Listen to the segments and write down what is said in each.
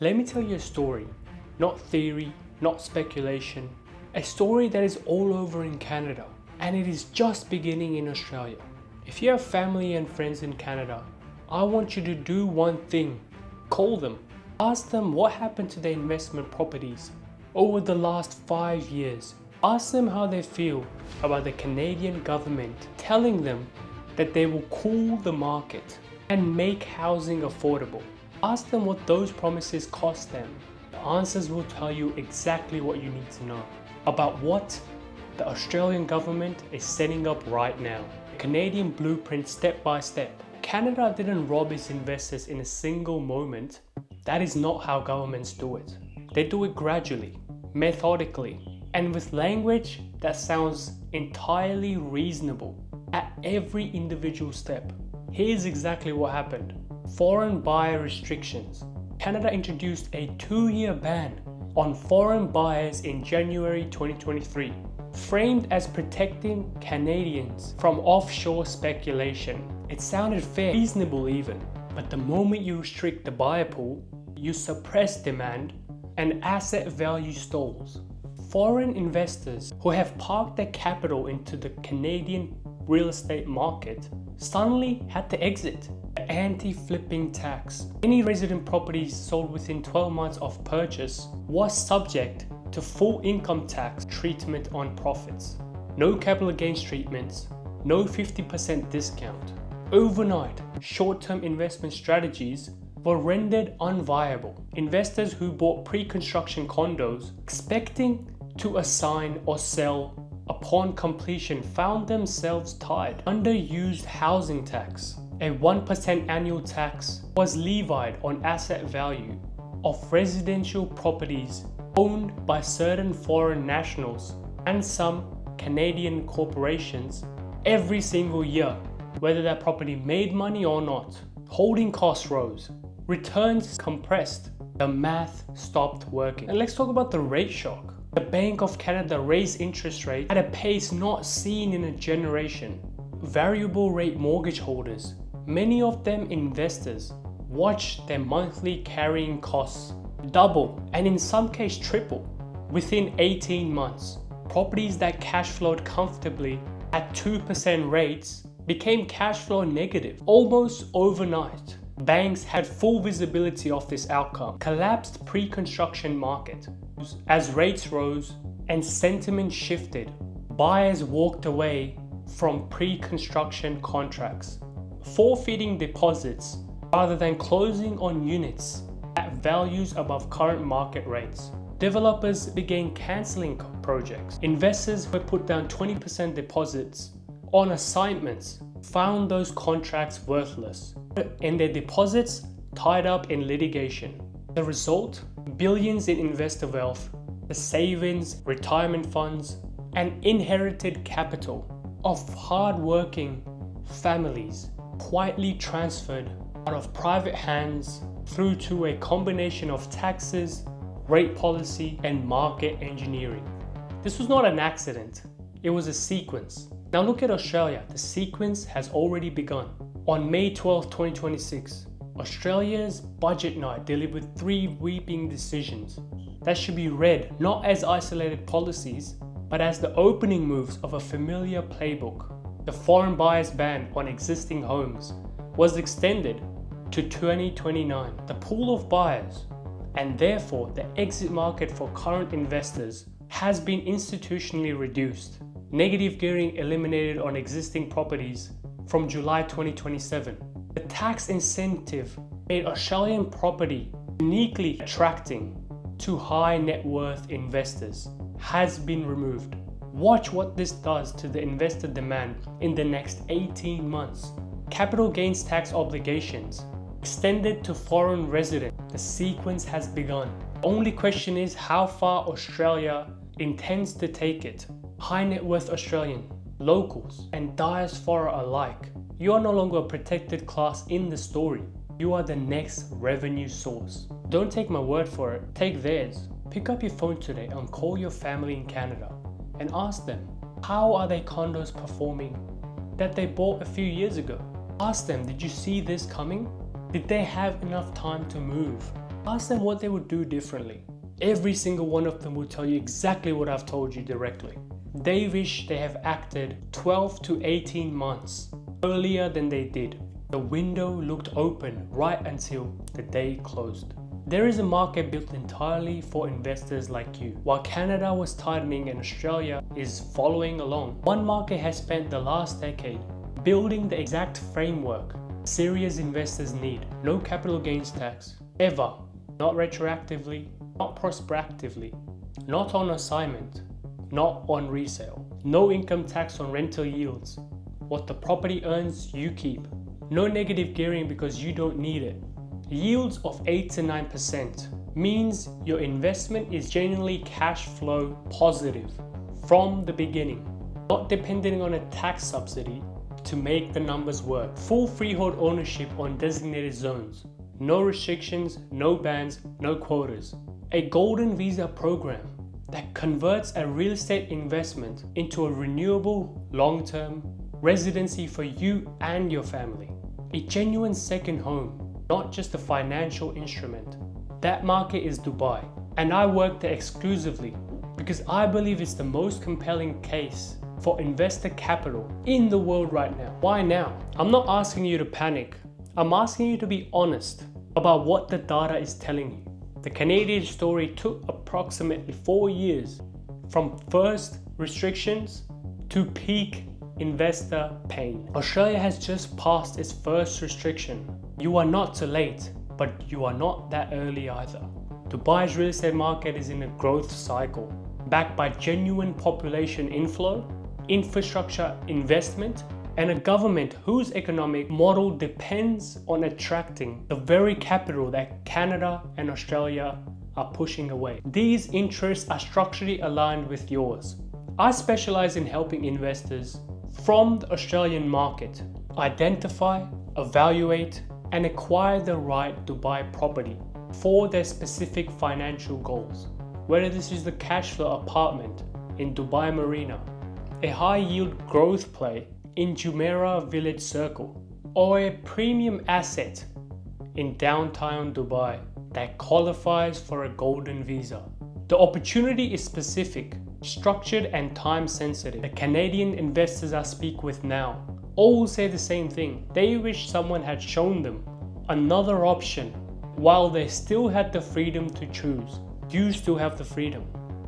Let me tell you a story, not theory, not speculation, a story that is all over in Canada, and it is just beginning in Australia. If you have family and friends in Canada, I want you to do one thing. Call them. Ask them what happened to their investment properties over the last 5 years. Ask them how they feel about the Canadian government telling them that they will cool the market and make housing affordable. Ask them what those promises cost them. The answers will tell you exactly what you need to know about what the Australian government is setting up right now. The Canadian blueprint step by step. Canada didn't rob its investors in a single moment. That is not how governments do it. They do it gradually, methodically, and with language that sounds entirely reasonable at every individual step. Here's exactly what happened. Foreign buyer restrictions. Canada introduced a 2-year ban on foreign buyers in January 2023, framed as protecting Canadians from offshore speculation. It sounded fair, reasonable even, but the moment you restrict the buyer pool, you suppress demand and asset value stalls. Foreign investors who have parked their capital into the Canadian real estate market suddenly had to exit. The anti-flipping tax. Any resident properties sold within 12 months of purchase was subject to full income tax treatment on profits. No capital gains treatments, no 50% discount. Overnight, short-term investment strategies were rendered unviable. Investors who bought pre-construction condos expecting to assign or sell upon completion found themselves tied. Underused housing tax. A 1% annual tax was levied on asset value of residential properties owned by certain foreign nationals and some Canadian corporations every single year, whether that property made money or not. Holding costs rose, returns compressed, the math stopped working. And let's talk about the rate shock. The Bank of Canada raised interest rates at a pace not seen in a generation. Variable rate mortgage holders, many of them investors, watched their monthly carrying costs double and in some cases triple within 18 months. Properties that cash flowed comfortably at 2% rates became cash flow negative almost overnight. Banks had full visibility of this outcome. Collapsed pre-construction market. As rates rose and sentiment shifted, buyers walked away from pre-construction contracts, forfeiting deposits rather than closing on units at values above current market rates. Developers began cancelling projects. Investors who put down 20% deposits on assignments found those contracts worthless and their deposits tied up in litigation. The result? Billions in investor wealth, the savings, retirement funds, and inherited capital of hard-working families quietly transferred out of private hands through to a combination of taxes, rate policy, and market engineering. This was not an accident, it was a sequence. Now look at Australia, the sequence has already begun. On May 12, 2026, Australia's budget night delivered 3 sweeping decisions that should be read not as isolated policies, but as the opening moves of a familiar playbook. The foreign buyers ban on existing homes was extended to 2029. The pool of buyers, and therefore the exit market for current investors, has been institutionally reduced. Negative gearing eliminated on existing properties from July 2027. The tax incentive made Australian property uniquely attracting to high net worth investors has been removed. Watch what this does to the investor demand in the next 18 months. Capital gains tax obligations extended to foreign residents. The sequence has begun. The only question is how far Australia intends to take it. High net worth Australian, locals, and diaspora alike, you are no longer a protected class in the story. You are the next revenue source. Don't take my word for it, take theirs. Pick up your phone today and call your family in Canada and ask them, how are their condos performing that they bought a few years ago? Ask them, did you see this coming? Did they have enough time to move? Ask them what they would do differently. Every single one of them will tell you exactly what I've told you directly. They wish they have acted 12 to 18 months earlier than they did. The window looked open right until the day closed. There is a market built entirely for investors like you. While Canada was tightening and Australia is following along, one market has spent the last decade building the exact framework serious investors need. No capital gains tax, ever. Not retroactively, not prospectively, not on assignment, not on resale. No income tax on rental yields. What the property earns, you keep. No negative gearing because you don't need it. Yields of 8 to 9% means your investment is genuinely cash flow positive from the beginning, not depending on a tax subsidy to make the numbers work. Full freehold ownership on designated zones. No restrictions, no bans, no quotas. A golden visa program that converts a real estate investment into a renewable, long-term residency for you and your family. A genuine second home, not just a financial instrument. That market is Dubai, and I work there exclusively because I believe it's the most compelling case for investor capital in the world right now. Why now? I'm not asking you to panic. I'm asking you to be honest about what the data is telling you. The Canadian story took approximately 4 years from first restrictions to peak investor pain. Australia has just passed its first restriction. You are not too late, but you are not that early either. Dubai's real estate market is in a growth cycle, backed by genuine population inflow, infrastructure investment, and a government whose economic model depends on attracting the very capital that Canada and Australia are pushing away. These interests are structurally aligned with yours. I specialize in helping investors from the Australian market identify, evaluate, and acquire the right Dubai property for their specific financial goals. Whether this is the cash flow apartment in Dubai Marina, a high yield growth play in Jumeirah Village Circle, or a premium asset in downtown Dubai that qualifies for a golden visa. The opportunity is specific, structured, and time sensitive. The Canadian investors I speak with now all say the same thing. They wish someone had shown them another option while they still had the freedom to choose. You still have the freedom.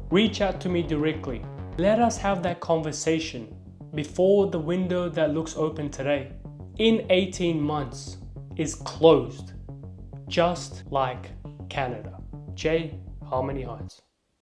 Reach out to me directly. Let us have that conversation before the window that looks open today in 18 months is closed, just like Canada. Jay, how many heights?